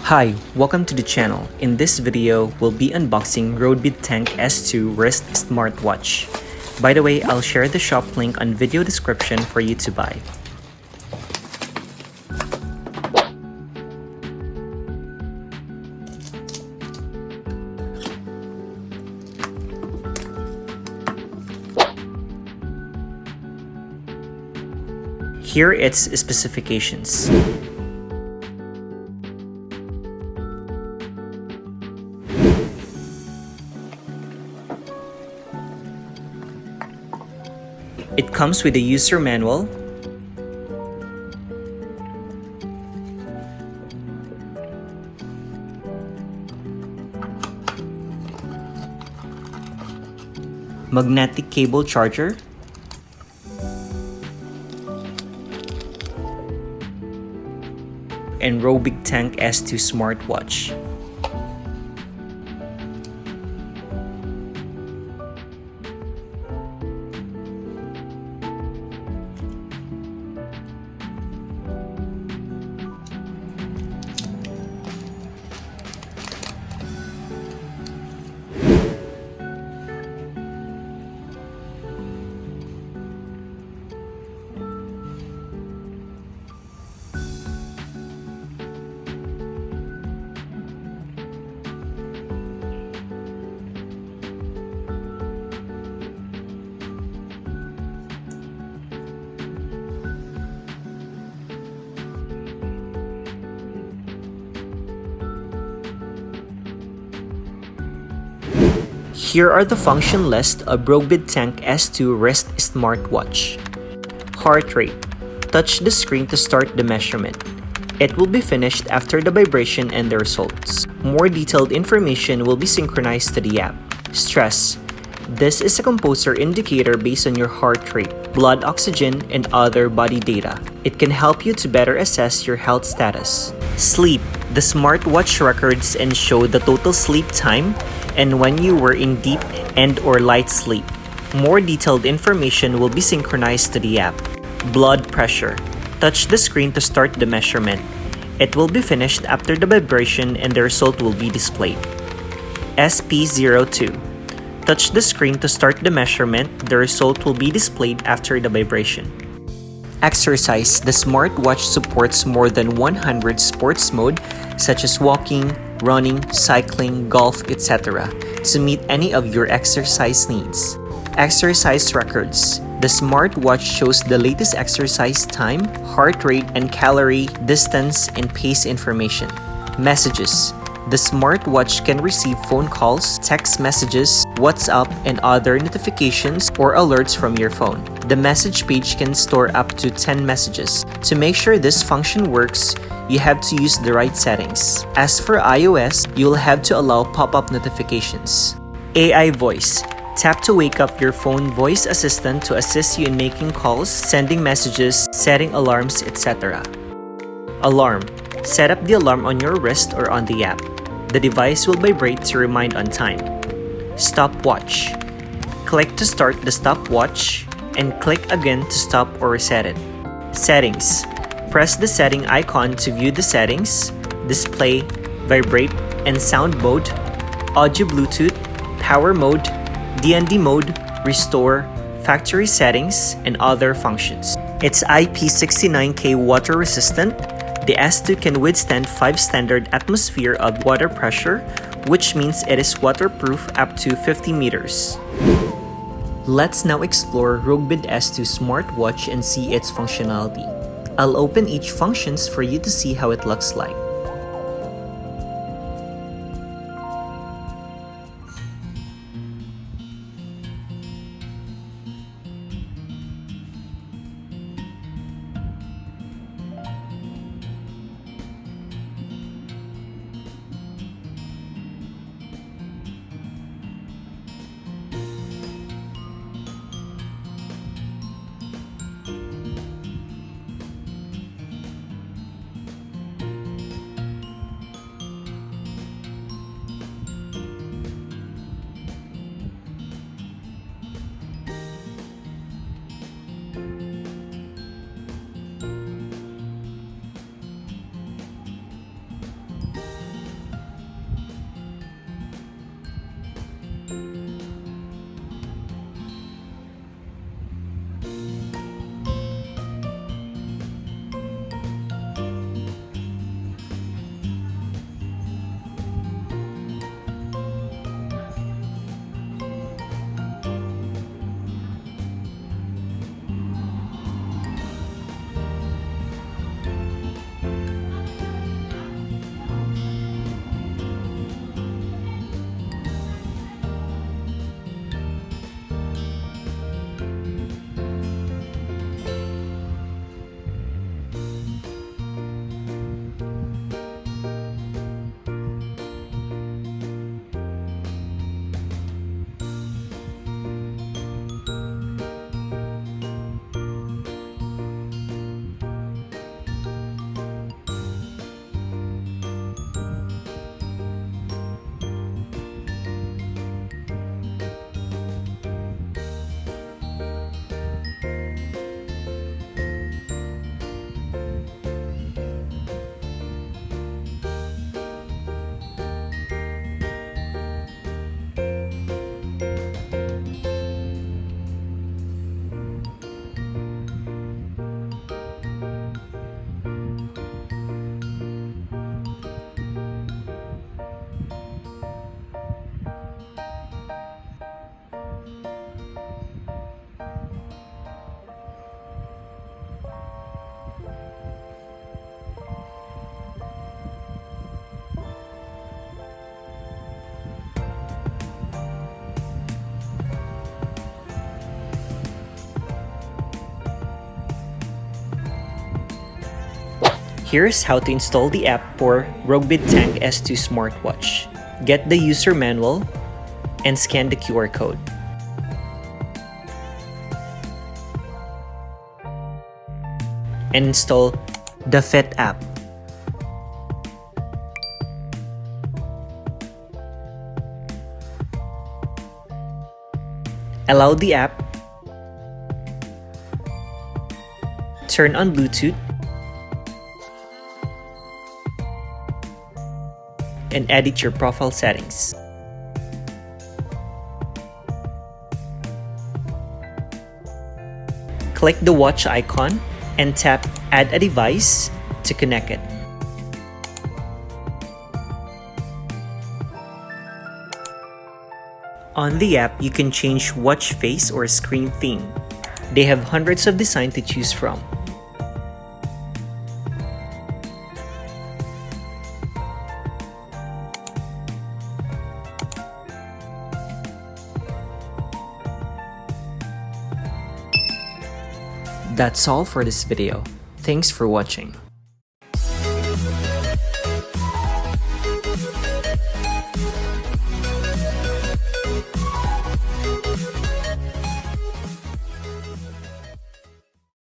Hi, welcome to the channel. In this video, we'll be unboxing Rogbid Tank S2 Wrist Smartwatch. By the way, I'll share the shop link on video description for you to buy. Here its specifications. It comes with a user manual, magnetic cable charger, and Rogbid Tank S2 smartwatch. Here are the function list of Rogbid Tank S2 Wrist Smartwatch. Heart rate. Touch the screen to start the measurement. It will be finished after the vibration and the results. More detailed information will be synchronized to the app. Stress. This is a composer indicator based on your heart rate, blood oxygen, and other body data. It can help you to better assess your health status. Sleep. The smartwatch records and show the total sleep time and when you were in deep and/or light sleep. More detailed information will be synchronized to the app. Blood pressure. Touch the screen to start the measurement. It will be finished after the vibration and the result will be displayed. SP02. Touch the screen to start the measurement. The result will be displayed after the vibration. Exercise. The smartwatch supports more than 100 sports mode such as walking, running, cycling, golf, etc. to meet any of your exercise needs. Exercise records. The smartwatch shows the latest exercise time, heart rate, and calorie, distance, and pace information. Messages. The smartwatch can receive phone calls, text messages, WhatsApp, and other notifications or alerts from your phone. The message page can store up to 10 messages. To make sure this function works, you have to use the right settings. As for iOS, you'll have to allow pop-up notifications. AI voice. Tap to wake up your phone voice assistant to assist you in making calls, sending messages, setting alarms, etc. Alarm. Set up the alarm on your wrist or on the app. The device will vibrate to remind on time. Stopwatch. Click to start the stopwatch and click again to stop or reset it. Settings. Press the setting icon to view the settings, display, vibrate, and sound mode, audio Bluetooth, power mode, DND mode, restore, factory settings, and other functions. It's IP69K water resistant. The S2 can withstand 5 standard atmosphere of water pressure, which means it is waterproof up to 50 meters. Let's now explore Rogbid S2 smartwatch and see its functionality. I'll open each functions for you to see how it looks like. Here's how to install the app for Rogbid Tank S2 smartwatch. Get the user manual and scan the QR code. And install the Fit app. Allow the app. Turn on Bluetooth. And edit your profile settings. Click the watch icon and tap Add a device to connect it. On the app, you can change watch face or screen theme. They have hundreds of designs to choose from. That's all for this video. Thanks for watching.